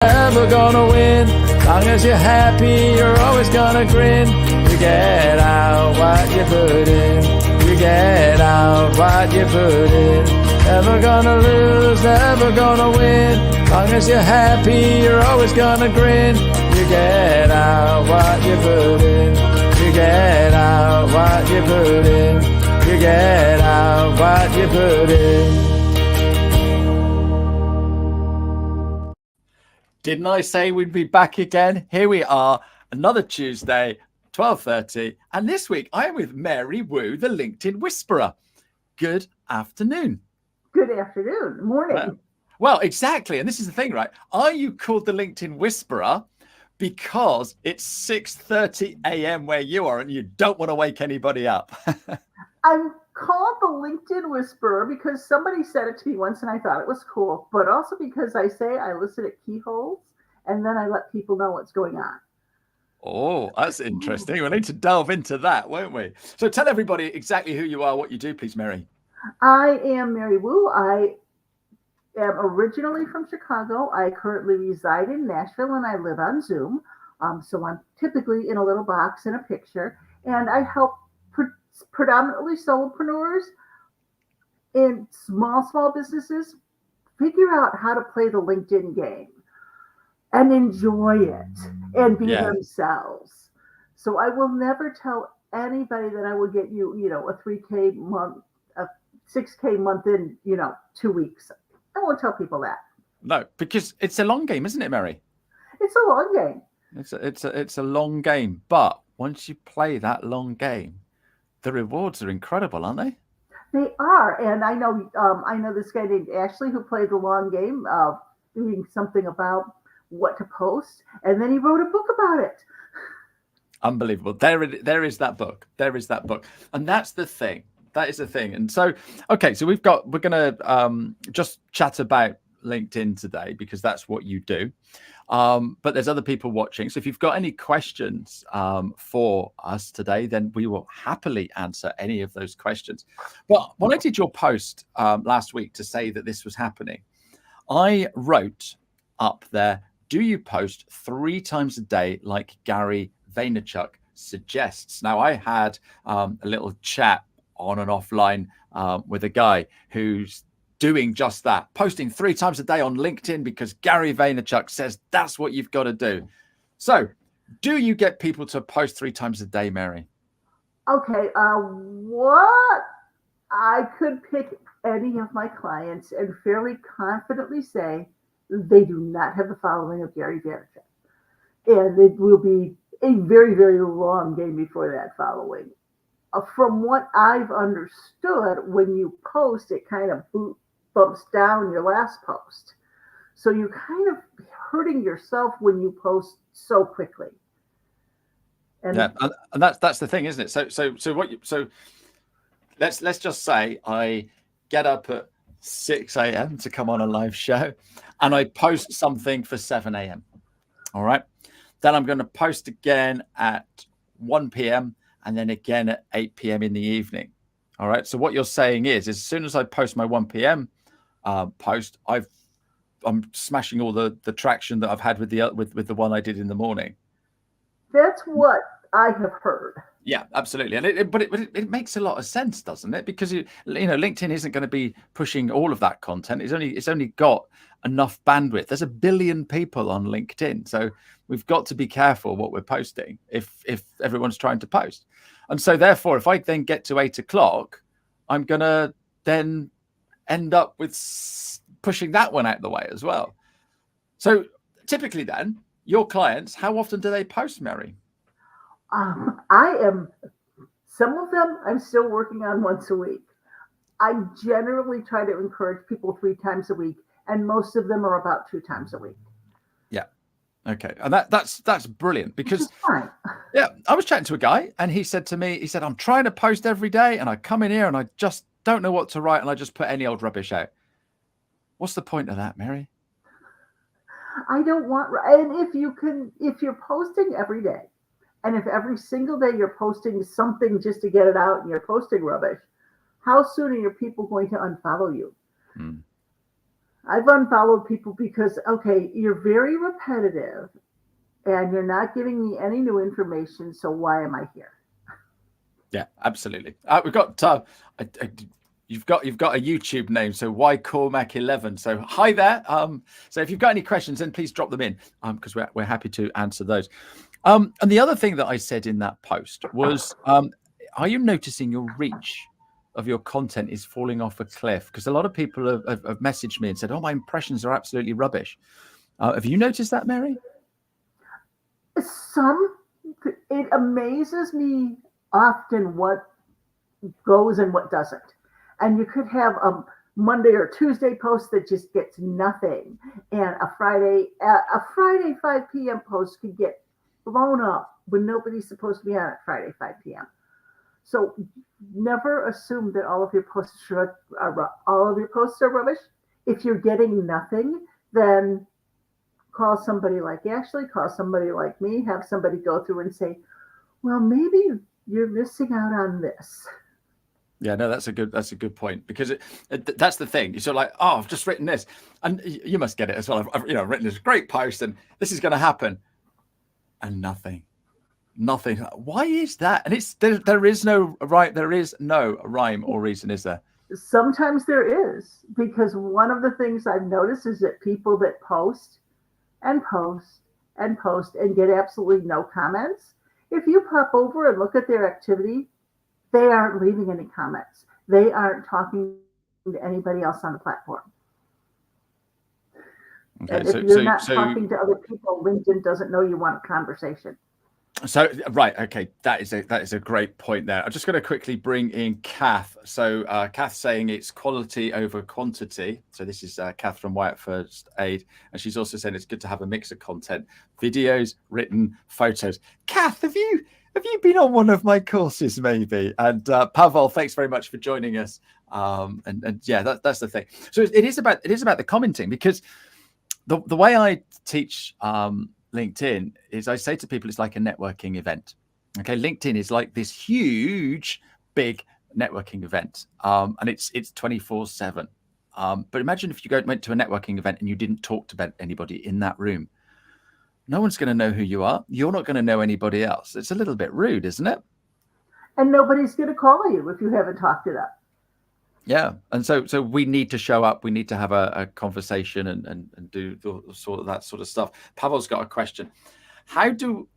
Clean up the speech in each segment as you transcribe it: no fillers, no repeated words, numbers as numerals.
never gonna win. Long as you're happy, you're always gonna grin. You get out what you put in. You get out what you put in. Never gonna lose, never gonna win. Long as you're happy, you're always gonna grin. You get out what you put in. You get out what you put in. You get out what you put in. Didn't I say we'd be back again? Here we are, another Tuesday, 12:30. And this week I am with Mary Wu, the LinkedIn Whisperer. Good afternoon. Good afternoon. Morning. Well, exactly. And this is the thing, right? Are you called the LinkedIn Whisperer because it's 6:30 a.m. where you are and you don't want to wake anybody up? I'm called the LinkedIn Whisperer because somebody said it to me once and I thought it was cool, but also because I say I listen at keyholes and then I let people know what's going on. Oh, that's interesting. We'll need to delve into that, won't we? So tell everybody exactly who you are, what you do, please, Mary. I am Mary Wu. I am originally from Chicago. I currently reside in Nashville and I live on Zoom. So I'm typically in a little box in a picture, and I help predominantly solopreneurs in small businesses figure out how to play the LinkedIn game and enjoy it and be themselves. So I will never tell anybody that I will get you, a 3K month, a 6K month in, 2 weeks. I won't tell people that. No, because it's a long game, isn't it, Mary? It's a long game. It's a long game, but once you play that long game, the rewards are incredible, aren't they? They are, and I know this guy named Ashley who played the long game, doing something about what to post, and then he wrote a book about it. Unbelievable. There is that book. There is that book, and that's the thing. That is the thing. And so, okay, so we're gonna just chat about LinkedIn today because that's what you do. But there's other people watching. So if you've got any questions for us today, then we will happily answer any of those questions. But when I did your post last week to say that this was happening, I wrote up there, do you post 3 times a day like Gary Vaynerchuk suggests? Now, I had a little chat on and offline with a guy who's doing just that, posting 3 times a day on LinkedIn because Gary Vaynerchuk says that's what you've got to do. So do you get people to post 3 times a day, Mary? Okay. What I could pick any of my clients and fairly confidently say they do not have the following of Gary Vaynerchuk. And it will be a very, very long game before that following. From what I've understood, when you post, it kind of bumps down your last post. So you're kind of hurting yourself when you post so quickly. And that's the thing, isn't it? So let's just say I get up at 6 a.m. to come on a live show and I post something for 7 a.m. All right. Then I'm going to post again at 1 p.m. and then again at 8 p.m. in the evening. All right. So what you're saying is as soon as I post my 1 p.m. Post, I'm smashing all the traction that I've had with the one I did in the morning. That's what I have heard. Yeah, absolutely. And it makes a lot of sense, doesn't it? Because LinkedIn isn't going to be pushing all of that content. It's only got enough bandwidth. There's 1 billion people on LinkedIn, so we've got to be careful what we're posting if everyone's trying to post. And so therefore, if I then get to 8 o'clock, I'm gonna then end up with pushing that one out the way as well. So typically then, your clients, how often do they post, Mary? Some of them I'm still working on once a week. I generally try to encourage people 3 times a week, and most of them are about 2 times a week. Yeah. Okay. And that's brilliant because I was chatting to a guy and he said to me, I'm trying to post every day and I come in here and I just don't know what to write and I just put any old rubbish out. What's the point of that, Mary? I don't want, and if you're posting every day, and if every single day you're posting something just to get it out and you're posting rubbish, how soon are your people going to unfollow you? I've unfollowed people because, okay, you're very repetitive and you're not giving me any new information. So why am I here? Yeah, absolutely. We've got you've got a YouTube name, so why Cormac 11. So hi there. So if you've got any questions, then please drop them in, because we're happy to answer those. And the other thing that I said in that post was, are you noticing your reach of your content is falling off a cliff? Because a lot of people have messaged me and said, "Oh, my impressions are absolutely rubbish." Have you noticed that, Mary? It amazes me often what goes and what doesn't. And you could have a Monday or Tuesday post that just gets nothing, and a Friday 5 p.m. post could get blown up when nobody's supposed to be on at Friday 5 p.m. So never assume that all of your posts are rubbish. If you're getting nothing, then call somebody like Ashley, call somebody like me, have somebody go through and say, well, maybe you're missing out on this. Yeah, no, that's a good point, because that's the thing. You're sort of like, oh, I've just written this, and you must get it as well. I've written this great post, and this is going to happen, and nothing. Why is that? And there is no rhyme or reason, is there? Sometimes there is, because one of the things I've noticed is that people that post and post and post and get absolutely no comments, if you pop over and look at their activity, they aren't leaving any comments. They aren't talking to anybody else on the platform. Okay, and if you're not talking to other people, LinkedIn doesn't know you want a conversation. So, right, okay, that is a great point there. I'm just going to quickly bring in Kath. So Kath saying it's quality over quantity. So this is Kath from Wyatt First Aid, and she's also saying it's good to have a mix of content, videos, written, photos. Kath, have you been on one of my courses maybe? And Pavel, thanks very much for joining us. And yeah, that's the thing. So it is about the commenting, because the way I teach LinkedIn is I say to people, it's like a networking event. Okay, LinkedIn is like this huge, big networking event, and it's 24/7. But imagine if you went to a networking event and you didn't talk to anybody in that room. No one's going to know who you are. You're not going to know anybody else. It's a little bit rude, isn't it? And nobody's going to call you if you haven't talked it up. Yeah, and so we need to show up. We need to have a conversation and do that sort of stuff. Pavel's got a question: how to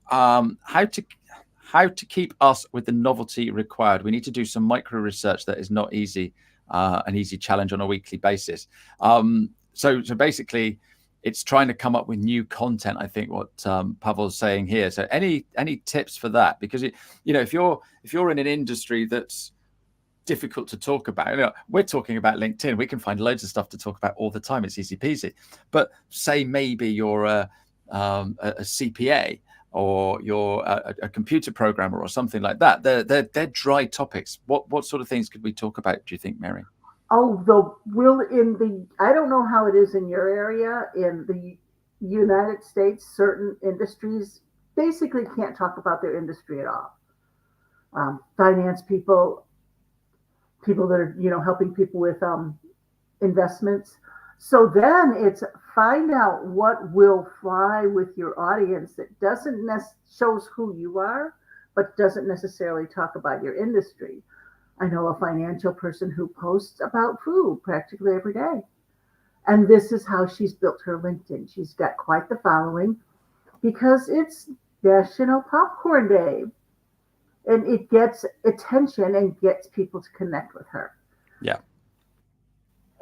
keep us with the novelty required? We need to do some micro research that is not easy, an easy challenge on a weekly basis. So basically, it's trying to come up with new content. I think what Pavel's saying here. So any tips for that? Because if you're in an industry that's difficult to talk about, we're talking about LinkedIn, we can find loads of stuff to talk about all the time. It's easy peasy. But say maybe you're a CPA, or you're a computer programmer or something like that. They're dry topics. What sort of things could we talk about, do you think, Mary? Oh, I don't know how it is in your area. In the United States, certain industries basically can't talk about their industry at all. Finance people that are, helping people with investments. So then it's find out what will fly with your audience that shows who you are, but doesn't necessarily talk about your industry. I know a financial person who posts about food practically every day. And this is how she's built her LinkedIn. She's got quite the following because it's National Popcorn Day. And it gets attention and gets people to connect with her. Yeah.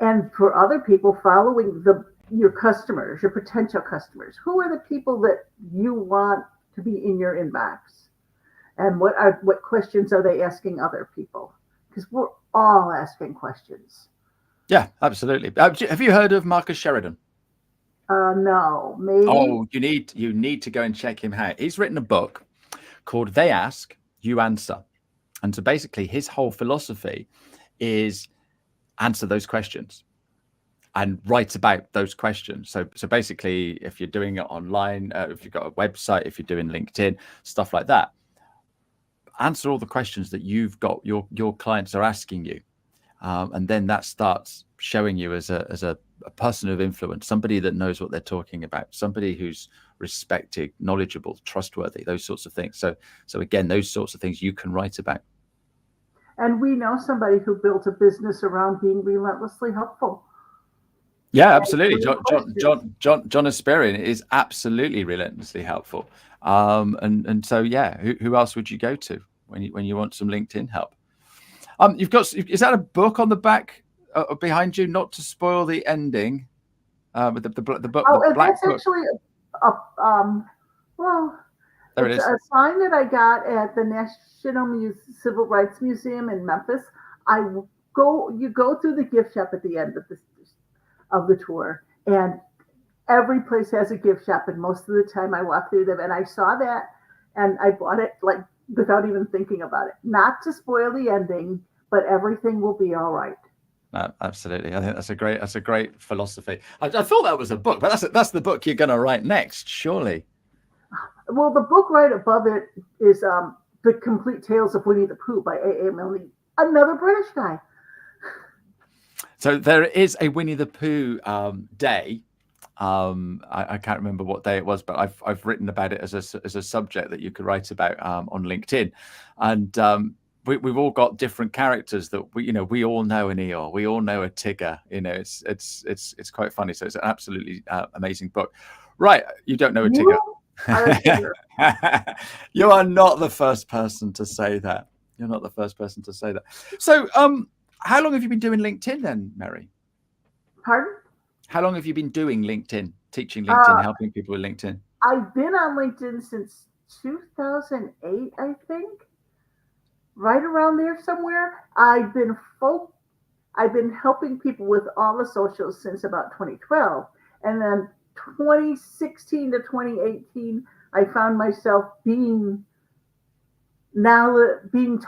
And for other people, following your customers, your potential customers, who are the people that you want to be in your inbox? And what questions are they asking other people? Because we're all asking questions. Yeah, absolutely. Have you heard of Marcus Sheridan? No, maybe. Oh, you need to go and check him out. He's written a book called They Ask, You Answer. And so basically his whole philosophy is answer those questions and write about those questions. So basically, if you're doing it online, if you've got a website, if you're doing LinkedIn, stuff like that, answer all the questions that you've got your clients are asking you. And then that starts showing you as a a person of influence, somebody that knows what they're talking about, somebody who's respected, knowledgeable, trustworthy, those sorts of things. So again, those sorts of things you can write about. And we know somebody who built a business around being relentlessly helpful. Yeah, absolutely. John Asperian is absolutely relentlessly helpful. And so, yeah, who else would you go to when you want some LinkedIn help? You've got, is that a book on the back behind you? Not to spoil the ending, with the book, the black that's book. actually well, There it's it is. a sign that I got at the National Civil Rights Museum in Memphis. You go through the gift shop at the end of the tour, and every place has a gift shop, and most of the time I walk through them, and I saw that, and I bought it like without even thinking about it. Not to spoil the ending, but everything will be all right. Absolutely. I think that's a great philosophy. I thought that was a book, but that's the book you're going to write next, surely. Well, the book right above it is The Complete Tales of Winnie the Pooh by A.A. Milne, another British guy. So there is a Winnie the Pooh day. I can't remember what day it was, but I've written about it as a subject that you could write about on LinkedIn, and we've all got different characters that we all know an Eeyore, we all know a Tigger. It's quite funny. So it's an absolutely amazing book. Right, you don't know a Tigger. You are not the first person to say that. You're not the first person to say that. So, how long have you been doing LinkedIn then, Mary? Pardon? How long have you been doing LinkedIn, teaching LinkedIn, helping people with LinkedIn? I've been on LinkedIn since 2008, I think, right around there somewhere. I've been helping people with all the socials since about 2012, and then 2016 to 2018, I found myself being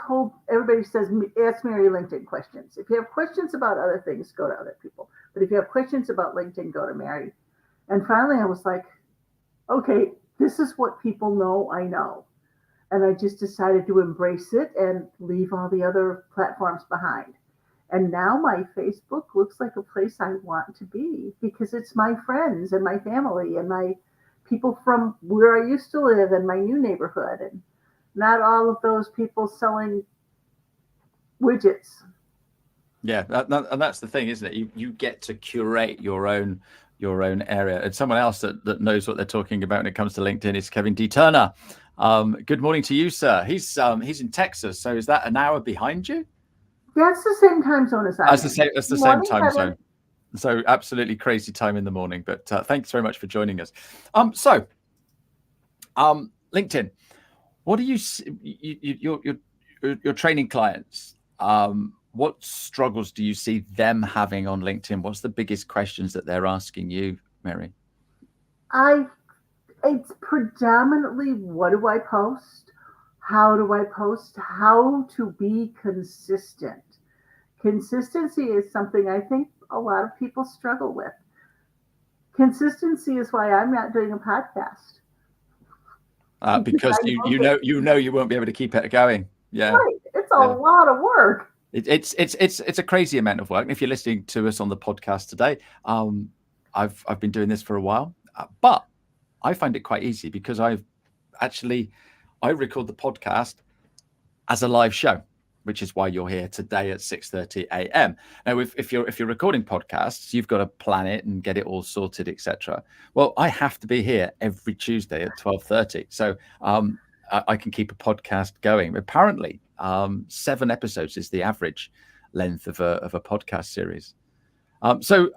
told, everybody says, ask Mary LinkedIn questions. If you have questions about other things, go to other people. But if you have questions about LinkedIn, go to Mary. And finally, I was like, okay, this is what people know I know. And I just decided to embrace it and leave all the other platforms behind. And now my Facebook looks like a place I want to be, because it's my friends and my family and my people from where I used to live and my new neighborhood, and not all of those people selling widgets. Yeah, and that's the thing, isn't it? You get to curate your own area. And someone else that knows what they're talking about when it comes to LinkedIn is Kevin D. Turner. Good morning to you, sir. He's in Texas, so is that an hour behind you? That's the same time zone as I am. That's the same time zone. So absolutely crazy time in the morning. But thanks very much for joining us. So LinkedIn. What do you're training clients? What struggles do you see them having on LinkedIn? What's the biggest questions that they're asking you, Mary? It's predominantly, what do I post? How do I post? How to be consistent. Consistency is something I think a lot of people struggle with. Consistency is why I'm not doing a podcast. Because you know you won't be able to keep it going. Yeah, right. It's a lot of work. It's a crazy amount of work. And if you're listening to us on the podcast today, I've been doing this for a while, but I find it quite easy because I record the podcast as a live show, which is why you're here today at 6:30 a.m. Now, if you're recording podcasts, you've got to plan it and get it all sorted, etc. Well, I have to be here every Tuesday at 12:30, so I can keep a podcast going. Apparently, 7 episodes is the average length of a podcast series. So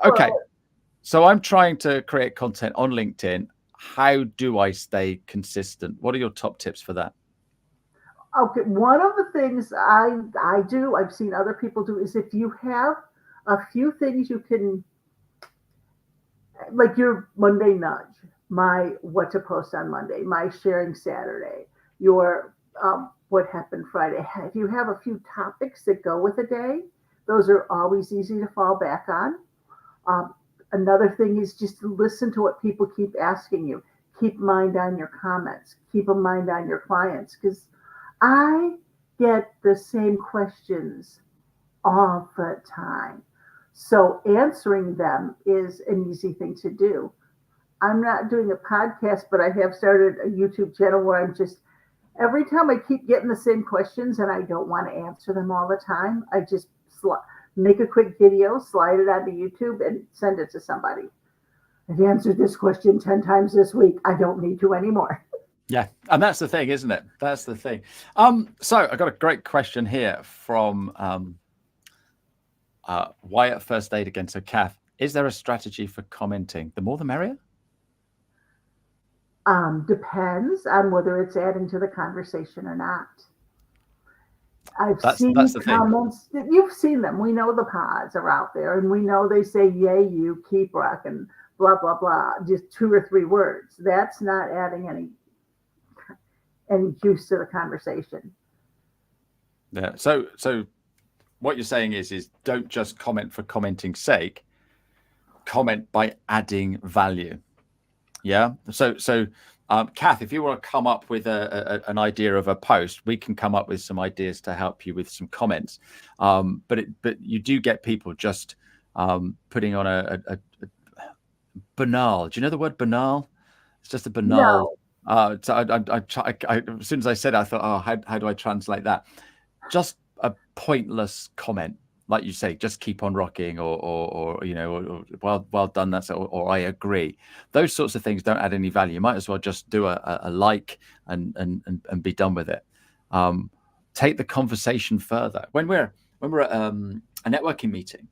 I'm trying to create content on LinkedIn. How do I stay consistent? What are your top tips for that? Okay, one of the things I do, I've seen other people do, is if you have a few things you can, like your Monday nudge, my what to post on Monday, my sharing Saturday, your what happened Friday. If you have a few topics that go with a day, those are always easy to fall back on. Another thing is just to listen to what people keep asking you. Keep mind on your comments. Keep a mind on your clients, because I get the same questions all the time. So answering them is an easy thing to do. I'm not doing a podcast, but I have started a YouTube channel where I'm just every time I keep getting the same questions and I don't want to answer them all the time, I just make a quick video, slide it onto YouTube, and send it to somebody. I've answered this question 10 times this week. I don't need to anymore. Yeah, and that's the thing, isn't it? That's the thing. So I got a great question here from Wyatt First Aid again. So, Kath, is there a strategy for commenting? The more the merrier? Depends on whether it's adding to the conversation or not. That's seen the comments. You've seen them. We know the pods are out there, and we know they say "yay, you keep rocking," blah blah blah. Just 2 or 3 words. That's not adding any juice to the conversation. Yeah. So what you're saying is don't just comment for commenting's sake. Comment by adding value. Yeah. So Kath, if you want to come up with an idea of a post, we can come up with some ideas to help you with some comments. But you do get people just putting on a banal. Do you know the word banal? It's just a banal. No. So I as soon as I said it, I thought, oh, how do I translate that? Just a pointless comment. Like you say, just keep on rocking, or well done. Or I agree. Those sorts of things don't add any value. You might as well just do a like and be done with it. Take the conversation further. When we're at a networking meeting,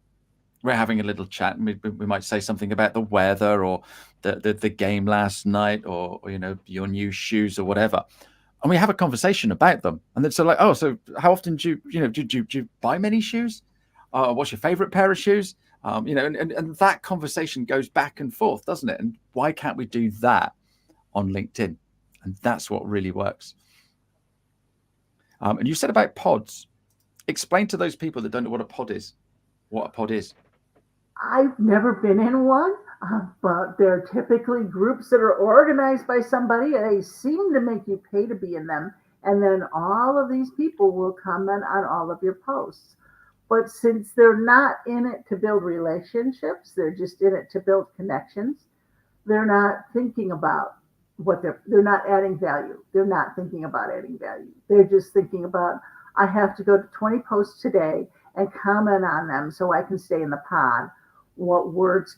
we're having a little chat, and we might say something about the weather or the game last night, or your new shoes or whatever. And we have a conversation about them, and then so like, oh, so how often do you buy many shoes? What's your favorite pair of shoes? And that conversation goes back and forth, doesn't it? And why can't we do that on LinkedIn? And that's what really works. And you said about pods. Explain to those people that don't know what a pod is. What a pod is. I've never been in one, but they're typically groups that are organized by somebody. They seem to make you pay to be in them. And then all of these people will comment on all of your posts. But since they're not in it to build relationships, they're just in it to build connections. They're not thinking about they're not adding value. They're not thinking about adding value. They're just thinking about, I have to go to 20 posts today and comment on them so I can stay in the pod. What words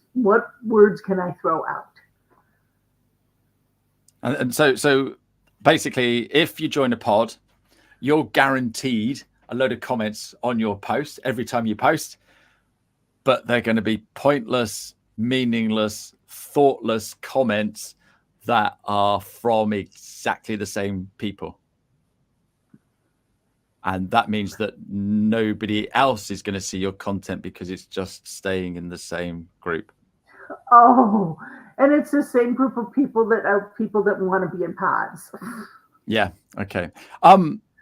can I throw out? And so basically, if you join a pod, you're guaranteed a load of comments on your post every time you post, but they're going to be pointless, meaningless, thoughtless comments that are from exactly the same people. And that means that nobody else is going to see your content because it's just staying in the same group. Oh, and it's the same group of people that want to be in pods. Yeah. Okay.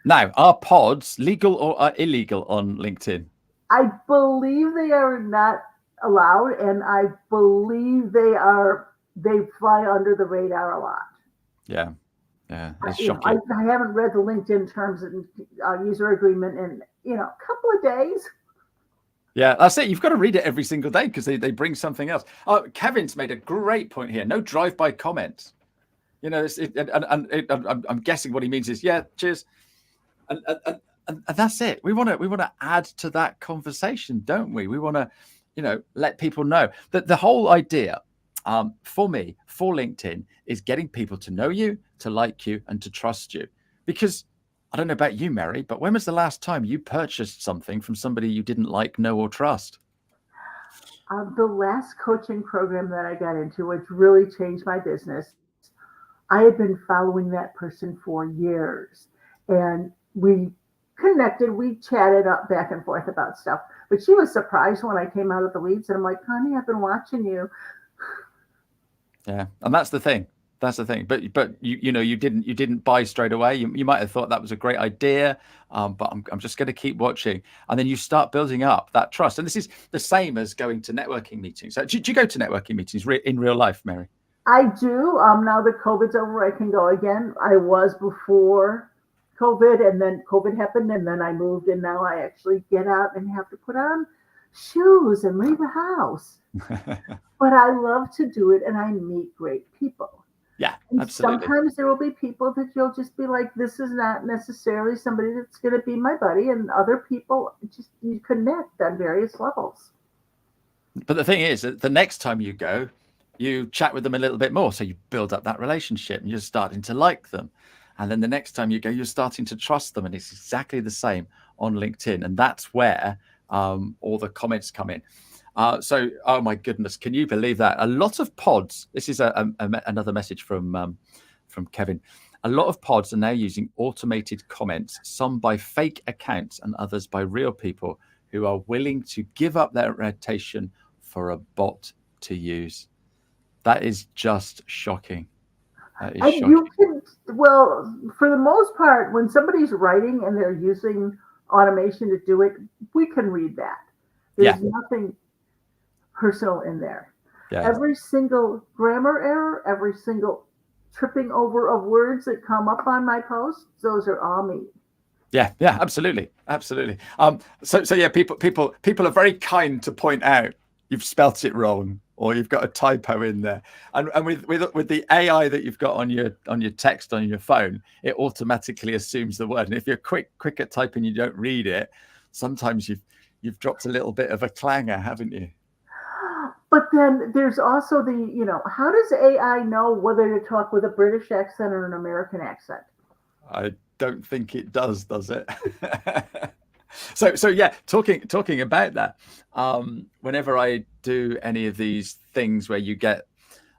Now, are pods legal or illegal on LinkedIn? I believe they are not allowed, and I believe they fly under the radar a lot. Yeah. Yeah. It's shocking. I haven't read the LinkedIn terms and user agreement in a couple of days. Yeah, that's it. You've got to read it every single day because they bring something else. Kevin's made a great point here. No drive-by comments. I'm guessing what he means is, yeah, cheers. And that's it. We want to add to that conversation, don't we? We want to, let people know that the whole idea, for me, for LinkedIn, is getting people to know you, to like you, and to trust you. Because I don't know about you, Mary, but when was the last time you purchased something from somebody you didn't like, know, or trust? The last coaching program that I got into, which really changed my business, I had been following that person for years, and we connected. We chatted up back and forth about stuff, but she was surprised when I came out of the weeds, and I'm like, honey, I've been watching you. Yeah, and that's the thing. That's the thing. But you didn't buy straight away. You might have thought that was a great idea, but I'm just going to keep watching, and then you start building up that trust. And this is the same as going to networking meetings. So do you go to networking meetings in real life, Mary? I do. Now that COVID's over, I can go again. I was before COVID, and then COVID happened, and then I moved, and now I actually get out and have to put on shoes and leave the house. But I love to do it and I meet great people. Yeah, And absolutely. sometimes there will be people that you'll just be like, this is not necessarily somebody that's going to be my buddy. And other people, just you connect on various levels. But the thing is that the next time you go, you chat with them a little bit more. So you build up that relationship and you're starting to like them. And then the next time you go, you're starting to trust them. And it's exactly the same on LinkedIn. And that's where all the comments come in. So, oh my goodness, can you believe that? A lot of pods, this is another message from Kevin. A lot of pods are now using automated comments, some by fake accounts and others by real people who are willing to give up their reputation for a bot to use. That is just shocking. That is And shocking. you can, well, for the most part, when somebody's writing and they're using automation to do it, we can read that. There's nothing personal in there. Yeah. Every single grammar error, every single tripping over of words that come up on my posts, those are all me. Yeah, absolutely. So yeah, people are very kind to point out you've spelt it wrong or you've got a typo in there. And with the AI that you've got on your text on your phone, it automatically assumes the word. And if you're quick at typing, you don't read it. Sometimes you've dropped a little bit of a clanger, haven't you? But then there's also how does AI know whether to talk with a British accent or an American accent? I don't think it does it? So yeah, talking about that, whenever I do any of these things where you get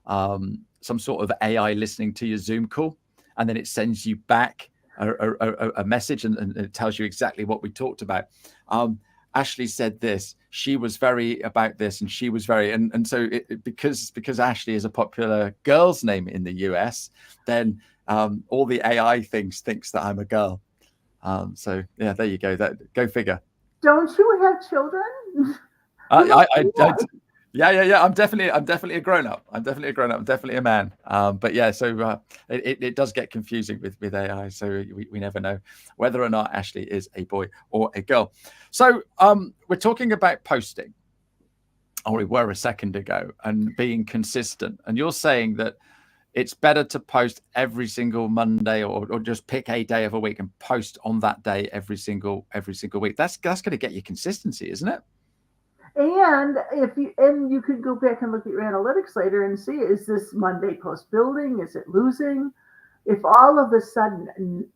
some sort of AI listening to your Zoom call, and then it sends you back a message and it tells you exactly what we talked about. Ashley said this, she was very about this, and she was very, and so because Ashley is a popular girl's name in the US, then all the AI thinks that I'm a girl. So yeah, there you go. Go figure. Don't you have children? Yeah. I'm definitely a grown up. I'm definitely a man. But yeah, so it does get confusing with AI. So we never know whether or not Ashley is a boy or a girl. So we're talking about posting, or we were a second ago, and being consistent. And you're saying that it's better to post every single Monday or just pick a day of a week and post on that day every single week. That's going to get you consistency, isn't it? And you could go back and look at your analytics later and see, is this Monday post building? Is it losing? If all of a sudden,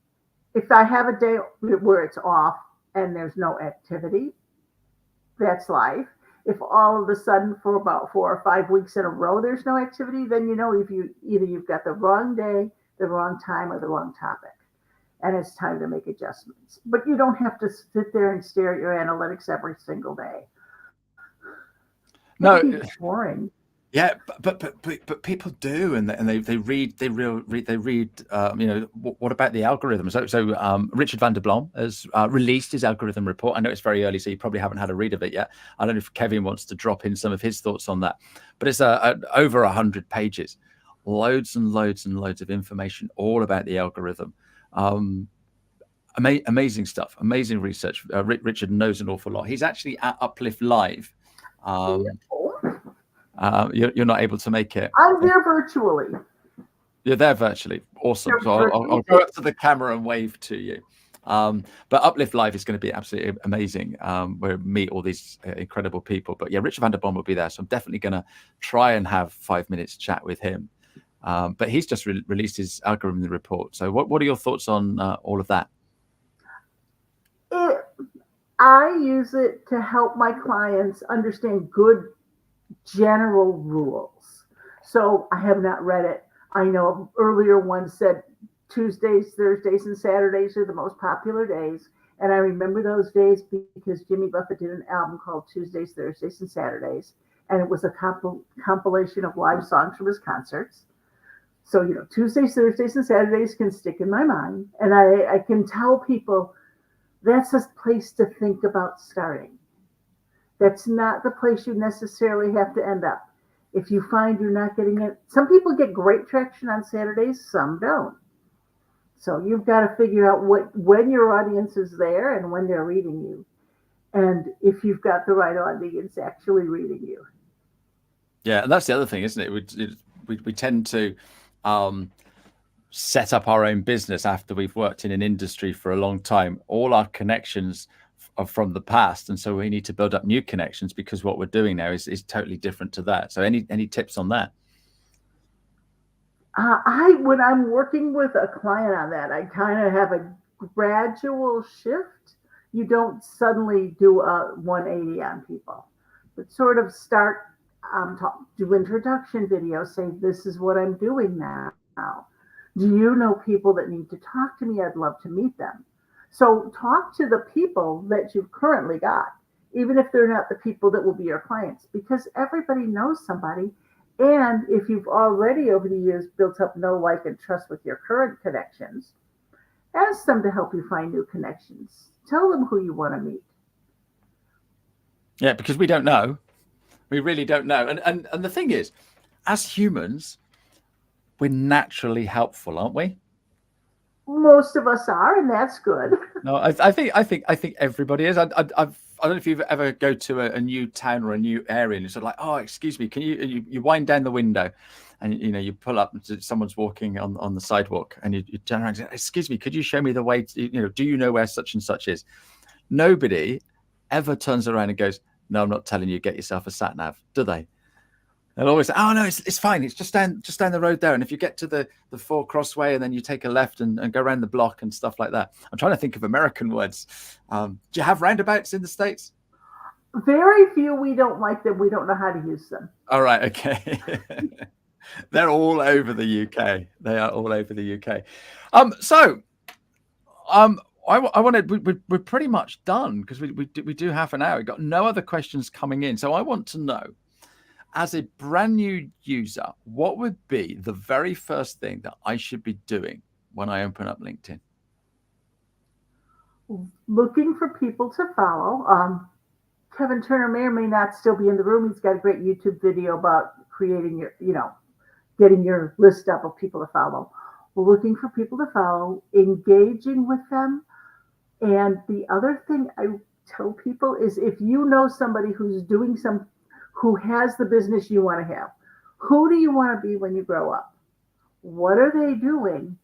if I have a day where it's off and there's no activity, that's life. If all of a sudden for about 4 or 5 weeks in a row there's no activity, then if you've got the wrong day, the wrong time, or the wrong topic, and it's time to make adjustments. But you don't have to sit there and stare at your analytics every single day. No, it's boring. Yeah, but people do, and they read. What about the algorithm? So Richard van der Blom has released his algorithm report. I know it's very early, so you probably haven't had a read of it yet. I don't know if Kevin wants to drop in some of his thoughts on that, but it's over 100 pages, loads and loads and loads of information all about the algorithm. Amazing stuff, amazing research. Richard knows an awful lot. He's actually at Uplift Live. You're not able to make it. I'm there virtually. You're there virtually. Awesome. So I'll go up to the camera and wave to you. But Uplift Live is going to be absolutely amazing. Where we meet all these incredible people. But yeah, Richard van der Blom will be there. So I'm definitely going to try and have 5 minutes chat with him. But he's just released his algorithm report. So what are your thoughts on all of that? I use it to help my clients understand good general rules. So I have not read it. I know earlier one said Tuesdays, Thursdays, and Saturdays are the most popular days. And I remember those days because Jimmy Buffett did an album called Tuesdays, Thursdays, and Saturdays. And it was a compilation of live songs from his concerts. So, Tuesdays, Thursdays, and Saturdays can stick in my mind. And I can tell people that's a place to think about starting. That's not the place you necessarily have to end up. If you find you're not getting it, some people get great traction on Saturdays, some don't. So you've got to figure out when your audience is there and when they're reading you. and if you've got the right audience actually reading you. Yeah, and that's the other thing, isn't it? We tend to set up our own business after we've worked in an industry for a long time. All our connections are from the past, and so we need to build up new connections because what we're doing now is totally different to that. So any tips on that? When I'm working with a client on that, I kind of have a gradual shift. You don't suddenly do a 180 on people, but sort of start do introduction videos, say this is what I'm doing now. Do you know people that need to talk to me? I'd love to meet them. So talk to the people that you've currently got, even if they're not the people that will be your clients, because everybody knows somebody. And if you've already over the years built up know, like, and trust with your current connections, ask them to help you find new connections. Tell them who you want to meet. Yeah, because we don't know. We really don't know. And the thing is, as humans, we're naturally helpful, aren't we? Most of us are, and that's good. No, I think everybody is. I don't know if you've ever go to a new town or a new area and you're sort of like, oh, excuse me, can you wind down the window, and you pull up, someone's walking on the sidewalk, and you turn around and say, excuse me, could you show me the way to, do you know where such and such is? Nobody ever turns around and goes, no, I'm not telling you, get yourself a sat nav, do they? They'll always say, oh no, it's fine. It's just down the road there. And if you get to the 4 crossway and then you take a left and go around the block and stuff like that. I'm trying to think of American words. Do you have roundabouts in the States? Very few. We don't like them. We don't know how to use them. All right. Okay. They're all over the UK. They are all over the UK. I wanted, we're pretty much done because we do half an hour. We've got no other questions coming in. So I want to know, as a brand new user, what would be the very first thing that I should be doing when I open up LinkedIn? Looking for people to follow. Kevin Turner may or may not still be in the room. He's got a great YouTube video about creating getting your list up of people to follow. Looking for people to follow, engaging with them. And the other thing I tell people is, if you know somebody who's doing who has the business you want to have, who do you want to be when you grow up? What are they doing?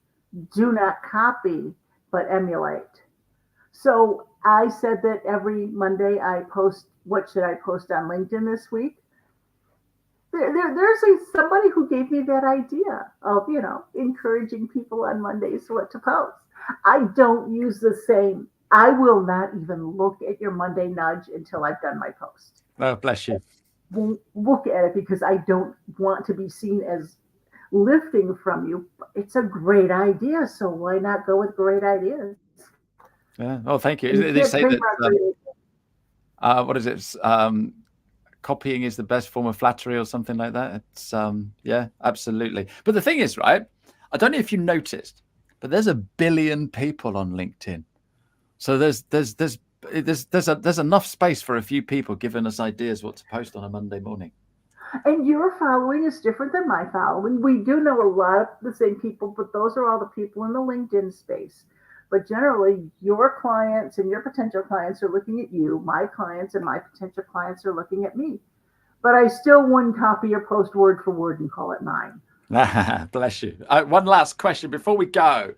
Do not copy, but emulate. So I said that every Monday I post, what should I post on LinkedIn this week? There's somebody who gave me that idea of, encouraging people on Mondays what to post. I don't use the same. I will not even look at your Monday nudge until I've done my post. Oh, bless you. Won't look at it because I don't want to be seen as lifting from you. It's a great idea, so why not go with great ideas? Yeah. Oh, thank you. They say that. What is it? Copying is the best form of flattery, or something like that. It's yeah, absolutely. But the thing is, right? I don't know if you noticed, but there's 1 billion people on LinkedIn, so there's enough space for a few people giving us ideas what to post on a Monday morning. And your following is different than my following. We do know a lot of the same people, but those are all the people in the LinkedIn space. But generally, your clients and your potential clients are looking at you. My clients and my potential clients are looking at me. But I still wouldn't copy your post word for word and call it mine. Bless you. One last question before we go.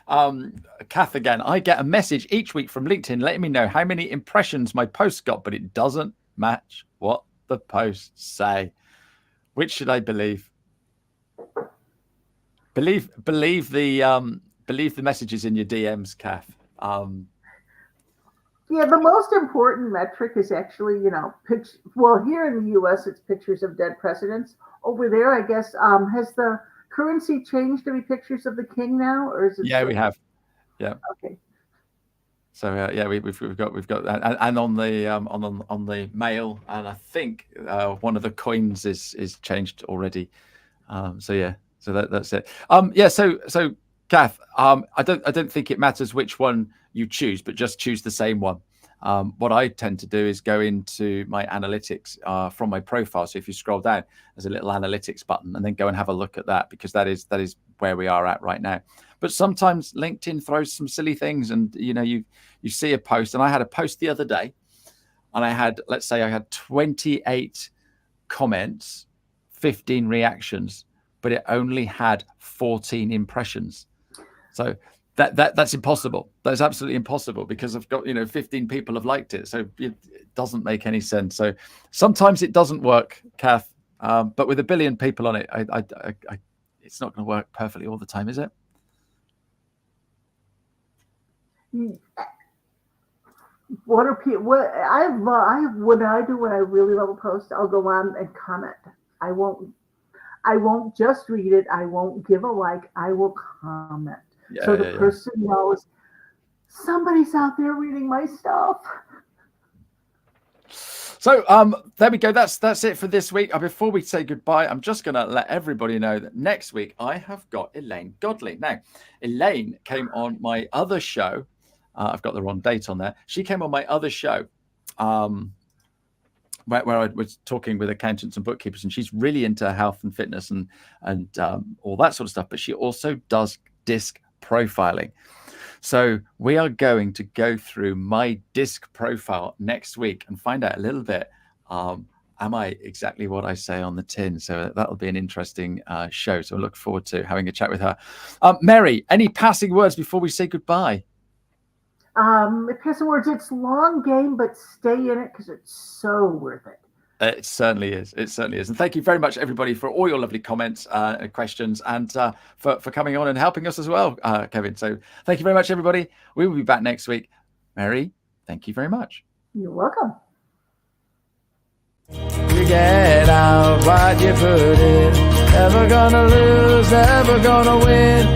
Kath again, I get a message each week from LinkedIn letting me know how many impressions my post got, but it doesn't match what the posts say. Which should I believe? Believe the messages in your DMs, Kath. Yeah, the most important metric is actually, well, here in the U.S., it's pictures of dead presidents. Over there, I guess, has the currency changed to be pictures of the king now, or is it? Yeah, we have. Yeah. Okay. So yeah, we've got and on the mail, and I think one of the coins is changed already. So yeah, so that's it. Yeah. So Kath, I don't think it matters which one you choose, but just choose the same one. What I tend to do is go into my analytics from my profile. So if you scroll down, there's a little analytics button, and then go and have a look at that, because that is where we are at right now. But sometimes LinkedIn throws some silly things, and you see a post, and I had a post the other day and I had, let's say I had 28 comments, 15 reactions, but it only had 14 impressions. So that's impossible. That's absolutely impossible, because I've got, 15 people have liked it. So it doesn't make any sense. So sometimes it doesn't work, Kath. But with 1 billion people on it, it's not going to work perfectly all the time, is it? What are people? What when I really love a post, I'll go on and comment. I won't just read it. I won't give a like. I will comment. So the person knows somebody's out there reading my stuff. So there we go. That's it for this week. Before we say goodbye, I'm just going to let everybody know that next week I have got Elaine Godley. Now, Elaine came on my other show. I've got the wrong date on there. She came on my other show where I was talking with accountants and bookkeepers, and she's really into health and fitness and all that sort of stuff. But she also does disc profiling. So we are going to go through my disc profile next week and find out a little bit, am I exactly what I say on the tin? So that'll be an interesting show. So I look forward to having a chat with her. Mary, any passing words before we say goodbye? Passing words, it's a long game, but stay in it because it's so worth it. It certainly is. It certainly is. And thank you very much, everybody, for all your lovely comments and questions, and for coming on and helping us as well, Kevin. So thank you very much, everybody. We will be back next week. Mary, thank you very much. You're welcome. You get out what you put in. Never gonna lose, never gonna win.